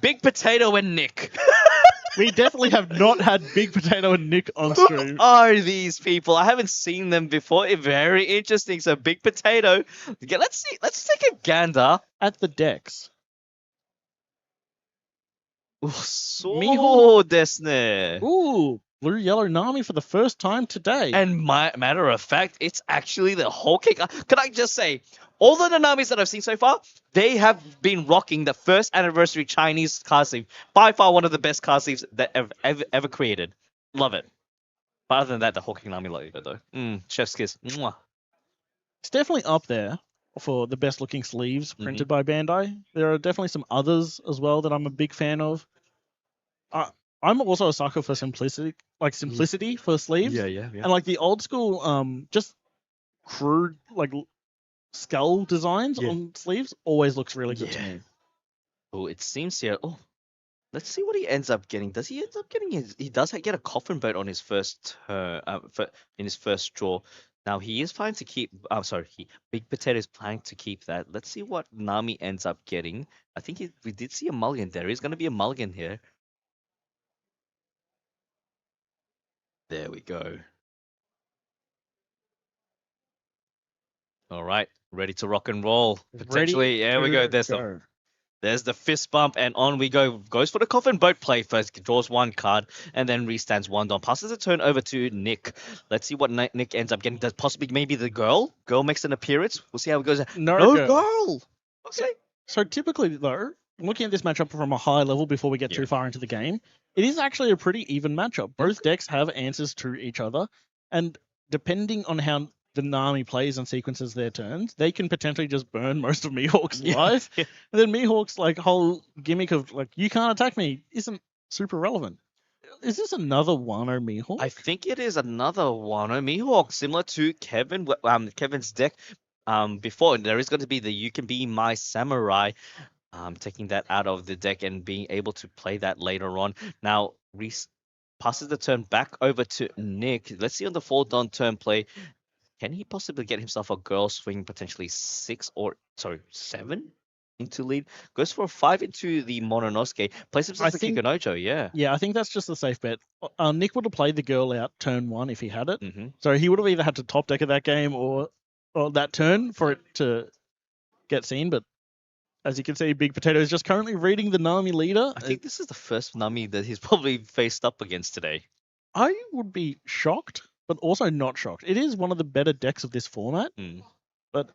Big Potato and Nick. We definitely have not had Big Potato and Nick on stream. Who are these people? I haven't seen them before. Very interesting. So Big Potato. Let's see. Let's take a gander. At the decks. So desu. Ooh, blue yellow Nami for the first time today. And matter of fact, it's actually the whole kick. Can I just say, all of the Namis that I've seen so far, they have been rocking the first anniversary Chinese card sleeve. By far one of the best card sleeves that ever created. Love it. But other than that, the whole King Nami logo though. Chef's kiss. Mwah. It's definitely up there for the best looking sleeves printed by Bandai. There are definitely some others as well that I'm a big fan of. I'm also a sucker for simplicity for sleeves. Yeah. And like the old school, just crude like skull designs on sleeves always looks really good to me. Oh, it seems here. Oh, let's see what he ends up getting. Does he end up getting he does get a coffin boat on his first turn, in his first draw. Now he is planning to keep. I'm sorry, Big Potato is planning to keep that. Let's see what Nami ends up getting. I think we did see a mulligan. There is going to be a mulligan here. There we go. All right, ready to rock and roll. Potentially, there we go. There's the fist bump, and on we go. Goes for the coffin boat play first. Draws one card, and then restands one down. Passes the turn over to Nick. Let's see what Nick ends up getting. Does possibly maybe the girl? Girl makes an appearance. We'll see how it goes. No girl. Okay. So typically, though, looking at this matchup from a high level before we get too far into the game, it is actually a pretty even matchup. Both decks have answers to each other, and depending on how the Nami plays and sequences their turns, they can potentially just burn most of Mihawk's life. And then Mihawk's like whole gimmick of like, you can't attack me isn't super relevant. Is this another Wano Mihawk? I think it is another Wano Mihawk, similar to Kevin's deck. Before there is going to be the You Can Be My Samurai. Taking that out of the deck and being able to play that later on. Now, Reese passes the turn back over to Nick. Let's see on the 4-down turn play. Can he possibly get himself a girl swing potentially 7 into lead? Goes for a 5 into the Mononosuke. Plays himself the Kikunojo, Yeah, I think that's just a safe bet. Nick would have played the girl out turn 1 if he had it. Mm-hmm. So he would have either had to top deck of that game or that turn for it to get seen. But as you can see, Big Potato is just currently reading the Nami leader. I think this is the first Nami that he's probably faced up against today. I would be shocked, but also not shocked. It is one of the better decks of this format, but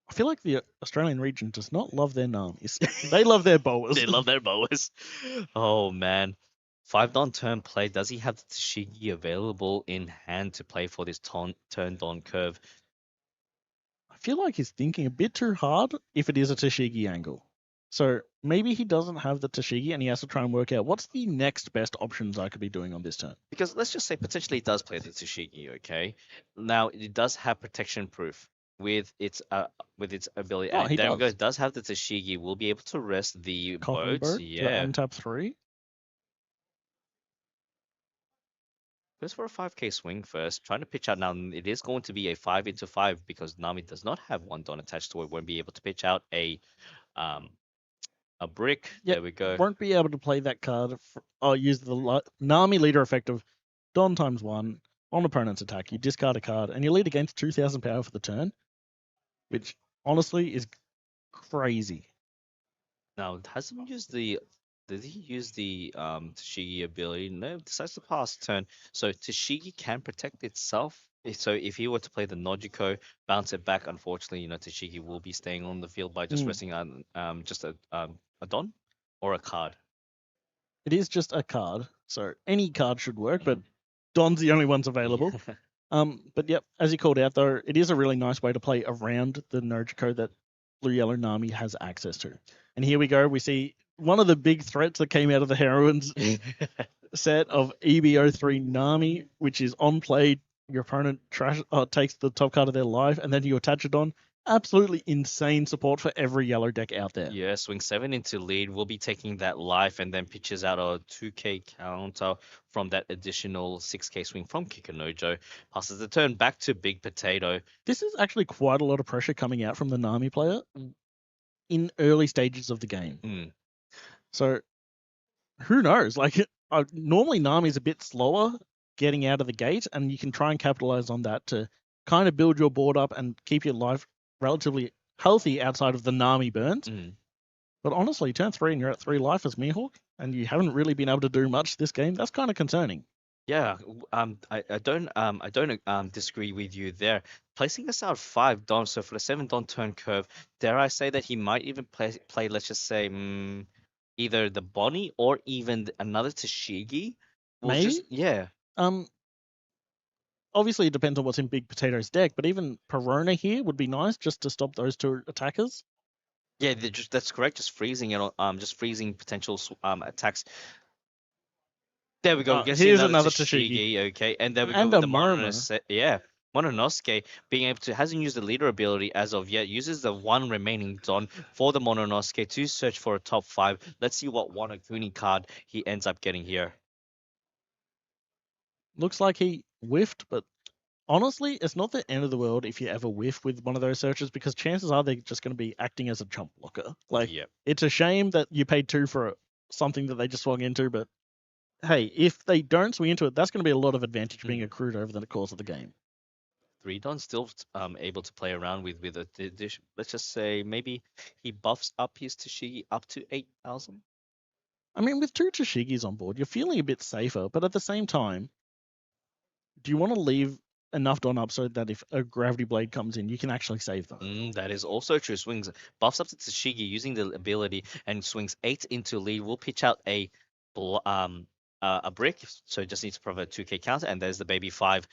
I feel like the Australian region does not love their Namis. They love their boas. They love their boas. Oh, man. 5-down turn play. Does he have the Tashigi available in hand to play for this turned-on curve? I feel like he's thinking a bit too hard if it is a Tashigi angle. So maybe he doesn't have the Tashigi and he has to try and work out what's the next best options I could be doing on this turn. Because let's just say potentially it does play the Tashigi, okay? Now, it does have protection proof with its ability. Oh, and there we go. It does have the Tashigi. We'll be able to rest the boat. Yeah. Untap 3. Goes for a 5k swing first. Trying to pitch out now. It is going to be a 5 into 5 because Nami does not have 1 don attached to it. Won't be able to pitch out a brick. There we go. Won't be able to play that card. Use the Nami leader effect of Don times 1 on opponent's attack. You discard a card and you lead against 2,000 power for the turn, which honestly is crazy. Now, hasn't used the. Did he use the Tashigi ability? No, decides to pass turn. So Tashigi can protect itself. So if he were to play the Nojiko, bounce it back, unfortunately, Tashigi will be staying on the field by just resting on just a Don or a card. It is just a card, so any card should work, but Don's the only ones available. But yep, as you called out though, it is a really nice way to play around the Nojiko that Blue Yellow Nami has access to. And here we go, we see one of the big threats that came out of the Heroines set of EB03 Nami, which is on play. Your opponent takes the top card of their life, and then you attach it on. Absolutely insane support for every yellow deck out there. Yeah, swing 7 into lead. We'll be taking that life and then pitches out a 2k counter from that additional 6k swing from Kikunojo. Passes the turn back to Big Potato. This is actually quite a lot of pressure coming out from the Nami player in early stages of the game. So who knows? Like normally Nami's a bit slower getting out of the gate, and you can try and capitalize on that to kind of build your board up and keep your life relatively healthy outside of the Nami burns. But honestly, turn 3 and you're at 3 life as Mihawk, and you haven't really been able to do much this game. That's kind of concerning. Yeah, I don't disagree with you there. Placing us out 5 Don, so for the 7 Don turn curve, dare I say that he might even play let's just say either the Bonnie or even another Tashigi. We'll just Maybe. yeah. Um, Obviously it depends on what's in Big Potato's deck, but even Perona here would be nice just to stop those 2 attackers. Yeah, that's correct. Just freezing it, just freezing potential attacks. There we go. We can see Here's another another Tashigi. Tashigi. Okay, and there we go And with a the Murmur. Yeah, Mononosuke being able to hasn't used the leader ability as of yet. Uses the 1 remaining Don for the Mononosuke to search for a top 5. Let's see what Wano Kuni card he ends up getting here. Looks like he whiffed, but honestly, it's not the end of the world if you ever whiff with one of those searches, because chances are they're just going to be acting as a chump blocker. Like, Yep. it's a shame that you paid 2 for something that they just swung into, but hey, if they don't swing into it, that's going to be a lot of advantage being accrued over the course of the game. 3 Don still able to play around with a dish. Let's just say maybe he buffs up his Tashigi up to 8,000. I mean, with 2 Tashigis on board, you're feeling a bit safer, but at the same time, do you want to leave enough Don up so that if a Gravity Blade comes in, you can actually save them? That is also true. Swings buffs up to Tashigi using the ability and swings 8 into lead. Will pitch out a brick, so it just needs to provide 2k counter, and there's the baby 5.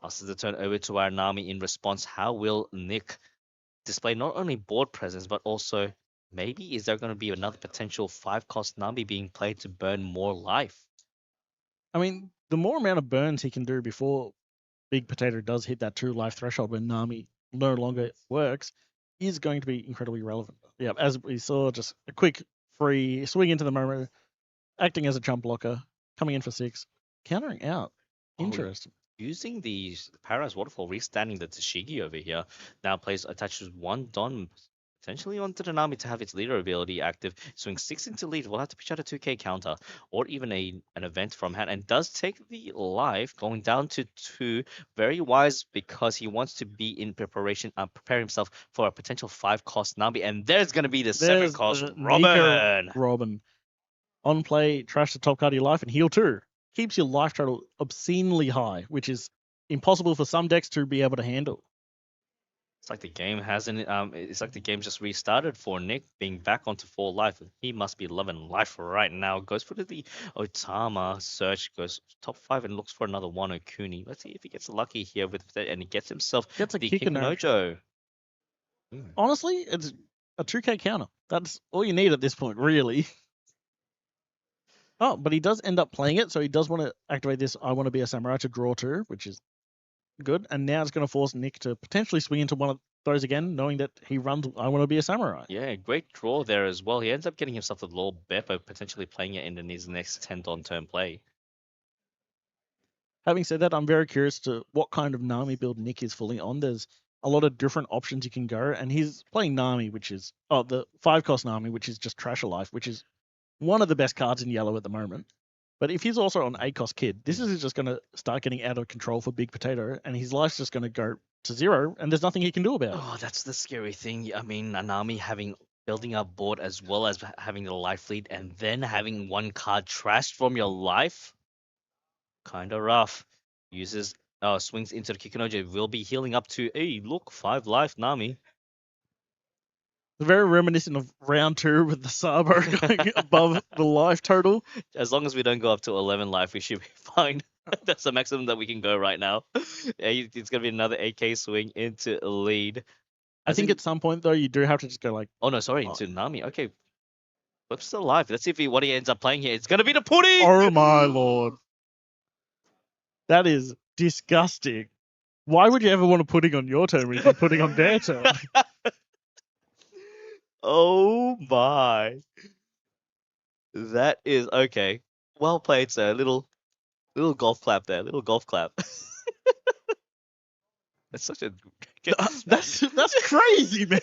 Passes the turn over to our Nami in response. How will Nick display not only board presence but also maybe is there going to be another potential 5 cost Nami being played to burn more life? I mean, the more amount of burns he can do before Big Potato does hit that 2 life threshold when Nami no longer works is going to be incredibly relevant. Yeah, as we saw, just a quick free swing into the moment, acting as a jump blocker, coming in for 6, countering out. Interesting. Using the Paradise Waterfall, restanding the Tashigi over here, now attaches 1 Don potentially onto the Nami to have its leader ability active. Swings 6 into lead. We'll have to pitch out a 2k counter or even an event from hand, and does take the life going down to 2. Very wise because he wants to be in preparation, prepare himself for a potential 5 cost Nami, and there's going to be the 7 cost Robin. Robin. On play, trash the top card of your life and heal 2. Keeps your life total obscenely high, which is impossible for some decks to be able to handle. It's like the game hasn't. It's like the game just restarted for Nick being back onto 4 life. He must be loving life right now. Goes for the Otama search. Goes top 5 and looks for another Wano Kuni. Let's see if he gets lucky here with that, and he gets himself Gets a the Kikunojo. Honestly, it's a 2k counter. That's all you need at this point, really. Oh, but he does end up playing it, so he does want to activate this I want to be a samurai to draw 2, which is good. And now it's going to force Nick to potentially swing into one of those again, knowing that he runs I want to be a samurai. Yeah, great draw there as well. He ends up getting himself the Lord Beppo, potentially playing it in his next 10 on turn play. Having said that, I'm very curious to what kind of Nami build Nick is fully on. There's a lot of different options you can go, and he's playing Nami, which is the 5-cost Nami, which is just Trash Life, which is one of the best cards in yellow at the moment. But if he's also on 8-cost Kid, this is just going to start getting out of control for Big Potato, and his life's just going to go to 0, and there's nothing he can do about it. Oh, that's the scary thing. I mean, Nami building up board as well as having the life lead, and then having 1 card trashed from your life. Kind of rough. Uses swings into the Kikunojo. Will be healing up to, hey, look, 5 life Nami. Very reminiscent of round 2 with the Sabo going above the life total. As long as we don't go up to 11 life, we should be fine. That's the maximum that we can go right now. It's gonna be another AK swing into lead. I think at some point though, you do have to just go like. Oh no, sorry, into Nami. Okay, Flip's still alive. Let's see if what he ends up playing here. It's gonna be the pudding. Oh my lord, that is disgusting. Why would you ever want a pudding on your turn when you can pudding on their turn? Oh my. That is okay. Well played, sir. Little golf clap there. Little golf clap. That's such a that's crazy, man.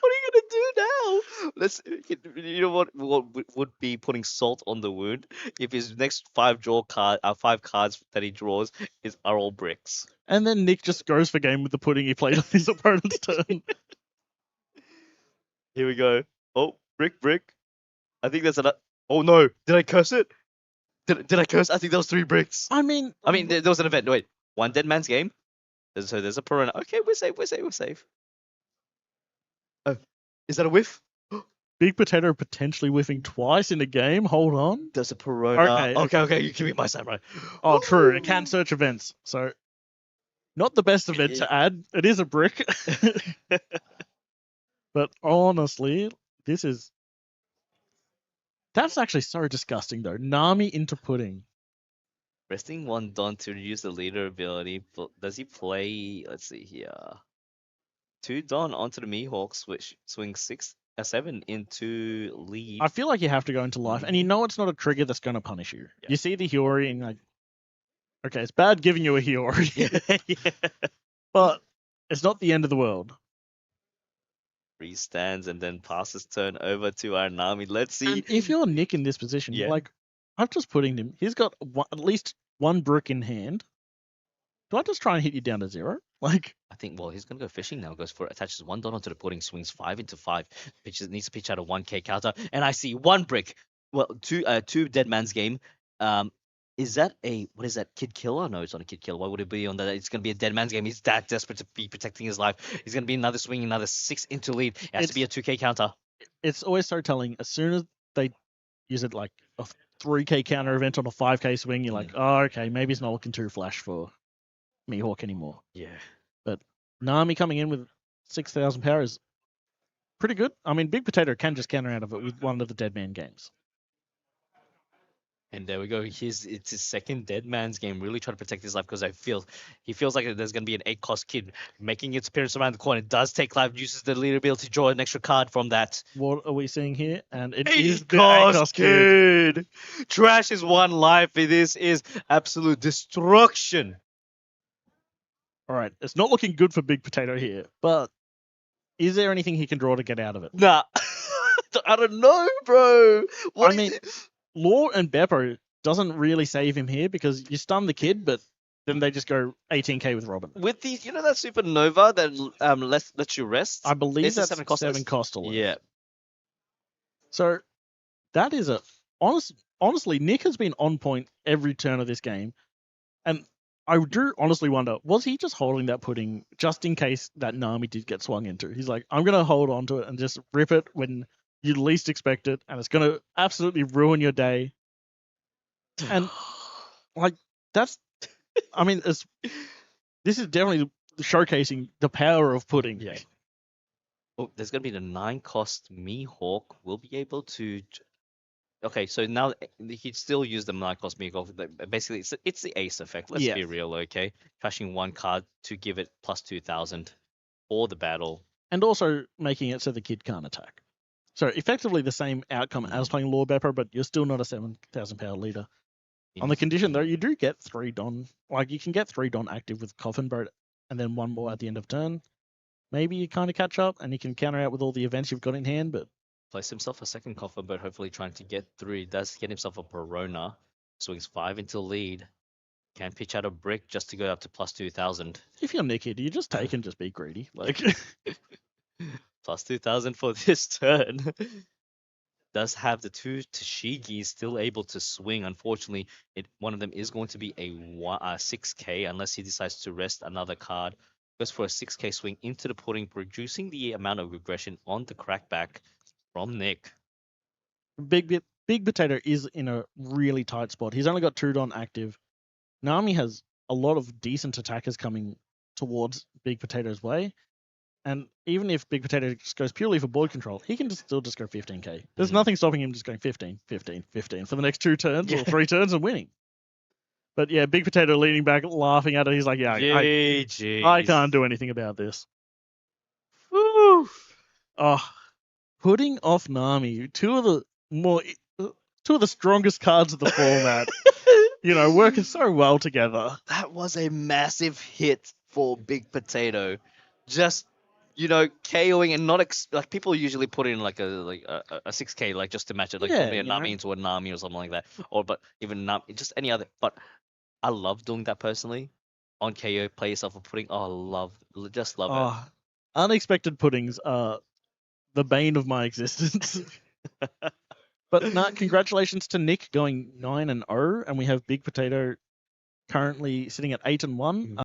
What are you gonna do now? You know what would be putting salt on the wound if his next five cards that he draws are all bricks. And then Nick just goes for game with the pudding he played on his opponent's turn. Here we go. Oh, brick. I think that's another. Oh no! Did I curse it? Did I curse? I think that was 3 bricks. I mean, There was an event. Wait, one dead man's game. So there's a piranha. Okay, we're safe. Oh, is that a whiff? Big Potato potentially whiffing twice in a game. Hold on. There's a piranha. Okay. Okay. You give me my samurai. Oh, true. It can search events. So, not the best event to add. It is a brick. But honestly, that's actually so disgusting though. Nami into pudding. Resting one Don to reduce the leader ability. Does he play? Let's see here. 2 Don onto the Mihawk, swing 7 into lead. I feel like you have to go into life, and you know it's not a trigger that's going to punish you. Yeah. You see the Hiyori, and like, okay, it's bad giving you a Hiyori, Yeah. but it's not the end of the world. Stands and then passes turn over to our Nami. Let's see. And if you're Nick in this position, Yeah. like, I've just put him. He's got at least one brick in hand. Do I just try and hit you down to 0? Like, I think, well, he's gonna go fishing now. Goes for attaches 1 Don onto the pudding, swings 5 into 5. Needs to pitch out a 1K counter, and I see 1 brick. Well, two dead man's game. Is that what is that, Kid Killer? No, it's not a Kid Killer. Why would it be on that? It's gonna be a dead man's game. He's that desperate to be protecting his life. He's gonna be another swing, another 6 into lead. It has to be a 2K counter. It's always so telling. As soon as they use it like a 3K counter event on a 5K swing, you're like, oh, okay, maybe it's not looking too flash for Mihawk anymore. Yeah. But Nami coming in with 6,000 power is pretty good. I mean, Big Potato can just counter out of it with one of the dead man games. And there we go. It's his second dead man's game. Really trying to protect his life because he feels like there's going to be an 8-cost kid making its appearance around the corner. Does take life, uses the leader ability to draw an extra card from that. What are we seeing here? And it 8 is the cost 8-cost kid. kid. Trash is 1 life. This is absolute destruction. All right, it's not looking good for Big Potato here, but is there anything he can draw to get out of it? Nah. I don't know, bro. I mean, Law and Beppo doesn't really save him here because you stun the kid, but then they just go 18k with Robin. With these, that supernova that lets you rest. I believe that's 7 cost. 7 cost to live. Yeah. So that is honestly, Nick has been on point every turn of this game, and I do honestly wonder, was he just holding that pudding just in case that Nami did get swung into? He's like, I'm gonna hold on to it and just rip it when you least expect it, and it's gonna absolutely ruin your day. And like this is definitely showcasing the power of pudding. Yeah. Oh, there's gonna be the 9-cost Mihawk. Will be able to. Okay, so now he'd still use the 9-cost Mihawk. Basically, it's the ace effect. Let's be real, okay? Crashing 1 card to give it plus 2,000 for the battle, and also making it so the kid can't attack. So effectively the same outcome as playing Lord Beppo, but you're still not a 7,000 power leader. On the condition though, you do get 3 Don. Like you can get 3 Don active with Coffin Boat, and then 1 more at the end of turn. Maybe you kind of catch up, and you can counter out with all the events you've got in hand. But place himself a second Coffin Boat, hopefully trying to get through. He does get himself a Perona. Swings 5 into lead. Can pitch out a brick just to go up to plus 2,000. If you're Nick here, do you just take and just be greedy? Like plus 2,000 for this turn. Does have the 2 Tashigis still able to swing. Unfortunately, one of them is going to be a 6k unless he decides to rest another card. Goes for a 6k swing into the pudding, reducing the amount of regression on the crackback from Nick. Big Potato is in a really tight spot. He's only got 2 Don active. Nami has a lot of decent attackers coming towards Big Potato's way. And even if Big Potato just goes purely for board control, he can still just go 15k. There's nothing stopping him just going 15, 15, 15 for the next 2 turns or 3 turns and winning. But yeah, Big Potato leaning back, laughing at it. He's like, yeah, I can't do anything about this. Woo. Oh, putting off Nami, two of the strongest cards of the format. Working so well together. That was a massive hit for Big Potato. Just KOing and not like people usually put in like a 6K like just to match it, like Yeah, put me a you know. Nami into a Nami or something like that, but even Nami, just any other. But I love doing that personally on KO. Play yourself for putting. Oh, just love it. Oh, unexpected puddings are the bane of my existence. But no, congratulations to Nick going 9-0, and we have Big Potato currently sitting at 8-1.